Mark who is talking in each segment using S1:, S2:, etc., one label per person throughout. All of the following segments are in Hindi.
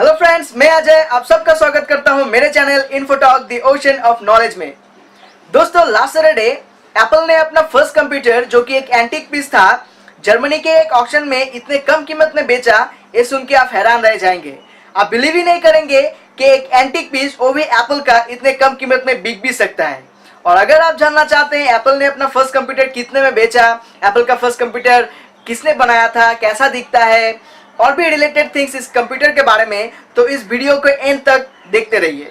S1: हेलो फ्रेंड्स, मैं अजय आप सबका स्वागत करता हूं मेरे channel Infotalk the ocean of knowledge में। दोस्तों, लास्ट सैटरडे एप्पल ने अपना फर्स्ट कंप्यूटर जो कि एक एंटीक पीस था, जर्मनी के एक ऑक्शन में इतने कम कीमत में बेचा। ये सुन के आप हैरान रह जाएंगे। आप बिलीव ही नहीं करेंगे कि एक एंटीक पीस, वो भी एप्पल का, इतने कम कीमत में बिक भी सकता है। और अगर आप जानना चाहते हैं एप्पल ने अपना फर्स्ट कंप्यूटर कितने में बेचा, एप्पल का फर्स्ट कंप्यूटर किसने बनाया था, कैसा दिखता है, और भी रिलेटेड थिंग्स इस कंप्यूटर के बारे में, तो इस वीडियो को एंड तक देखते रहिए।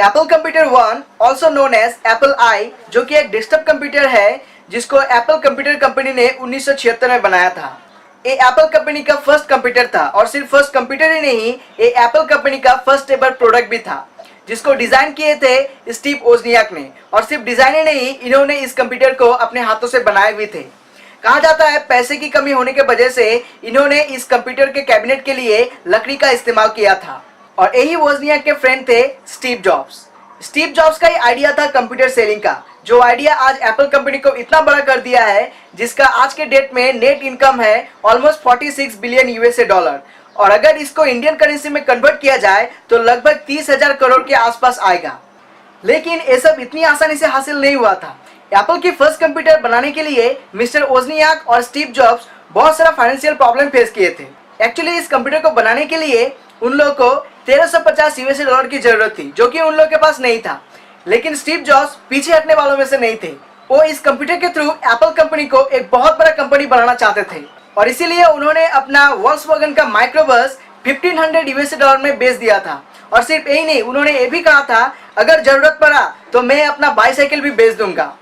S1: Apple computer 1 also known as Apple I, जो कि एक डेस्कटॉप कंप्यूटर है जिसको एप्पल कंप्यूटर कंपनी ने 1976 में बनाया था। ये एप्पल कंपनी का फर्स्ट कंप्यूटर था, और सिर्फ फर्स्ट कंप्यूटर ही नहीं, ये एप्पल कंपनी का फर्स्ट एवर प्रोडक्ट भी था, जिसको डिजाइन किए थे स्टीव वोजनियाक ने। और सिर्फ डिजाइन ही नहीं, इन्होंने इस कंप्यूटर को अपने हाथों से बनाए भी थे। कहा जाता है पैसे की कमी होने के वजह से इन्होंने इस कंप्यूटर के कैबिनेट के लिए लकड़ी का इस्तेमाल किया था। और यही वोजनियाक के फ्रेंड थे स्टीव जॉब्स। स्टीव जॉब्स का ही आइडिया था कंप्यूटर सेलिंग का, जो आइडिया आज एप्पल कंपनी को इतना बड़ा कर दिया है, जिसका आज के डेट में नेट इनकम है ऑलमोस्ट 46 बिलियन यूएसए डॉलर। और अगर इसको इंडियन करेंसी में कन्वर्ट किया जाए तो लगभग 30,000 करोड़ के आसपास आएगा। लेकिन ये सब इतनी आसानी से हासिल नहीं हुआ था। एप्पल की फर्स्ट कंप्यूटर बनाने के लिए मिस्टर वोजनियाक और स्टीव जॉब्स बहुत सारा फाइनेंशियल प्रॉब्लम फेस किए थे। एक्चुअली इस कंप्यूटर को बनाने के लिए उन लोगों को 1350 यूएसए डॉलर की जरूरत थी, जो कि उन लोगों के पास नहीं था। लेकिन स्टीव जॉब्स पीछे हटने वालों में से नहीं थे। वो इस कंप्यूटर के थ्रू एप्पल कंपनी को एक बहुत बड़ा कंपनी बनाना चाहते थे, और इसीलिए उन्होंने अपना वॉल्क्सवैगन का माइक्रोबस 1500 यूएसए डॉलर में बेच दिया था। और सिर्फ यही नहीं, उन्होंने ये भी कहा था अगर जरूरत पड़ा तो मैं अपना बाईसाइकिल भी बेच दूंगा।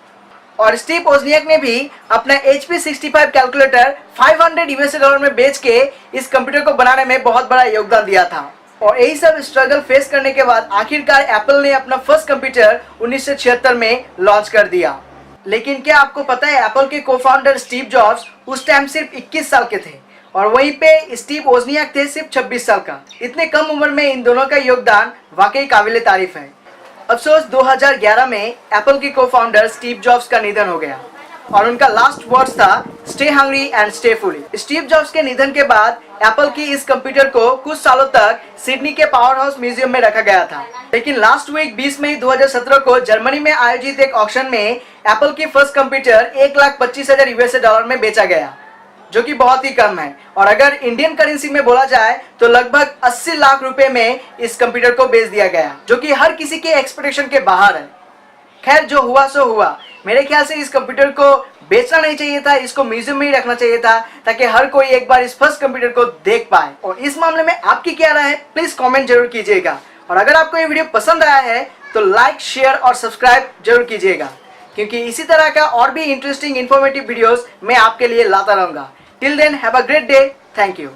S1: और स्टीव वोजनियाक ने भी अपना HP 65 कैलकुलेटर 500 यूएसए डॉलर में बेच के इस कंप्यूटर को बनाने में बहुत बड़ा योगदान दिया था। और यही सब स्ट्रगल फेस करने के बाद आखिरकार एप्पल ने अपना फर्स्ट कंप्यूटर 1976 में लॉन्च कर दिया। लेकिन क्या आपको पता है, एप्पल के को-फाउंडर स्टीव जॉब्स उस टाइम सिर्फ 21 साल के थे, और वहीं पे स्टीव वोजनियाक थे सिर्फ 26 साल का। इतने कम उम्र में इन दोनों का योगदान वाकई काबिले तारीफ है। अफसोस 2011 में एप्पल के को-फाउंडर स्टीव जॉब्स का निधन हो गया, और उनका लास्ट वर्ड्स था stay hungry and stay fully. Steve jobs के निधन के बाद एप्पल की इस कंप्यूटर को कुछ सालों तक सिडनी के पावर हाउस म्यूजियम में रखा गया था। लेकिन लास्ट वीक 20 मई 2017 को जर्मनी में आयोजित एक ऑक्शन में एप्पल की फर्स्ट कंप्यूटर 1,25,000 यूएसए डॉलर में बेचा गया, जो कि बहुत ही कम है। और अगर इंडियन करेंसी में बोला जाए तो लगभग 80 लाख रुपए में इस कंप्यूटर को बेच दिया गया, जो कि हर किसी के एक्सपेक्टेशन के बाहर है। खैर, जो हुआ सो हुआ। मेरे ख्याल से इस कंप्यूटर को बेचना नहीं चाहिए था, इसको म्यूजियम में ही रखना चाहिए था, ताकि हर कोई एक बार इस फर्स्ट कंप्यूटर को देख पाए। और इस मामले में आपकी क्या राय है, प्लीज कमेंट जरूर कीजिएगा। और अगर आपको ये वीडियो पसंद आया है तो लाइक, शेयर और सब्सक्राइब जरूर कीजिएगा, क्योंकि इसी तरह का और भी इंटरेस्टिंग इन्फॉर्मेटिव वीडियोस मैं आपके लिए लाता रहूंगा। Till then, have a great day. Thank you.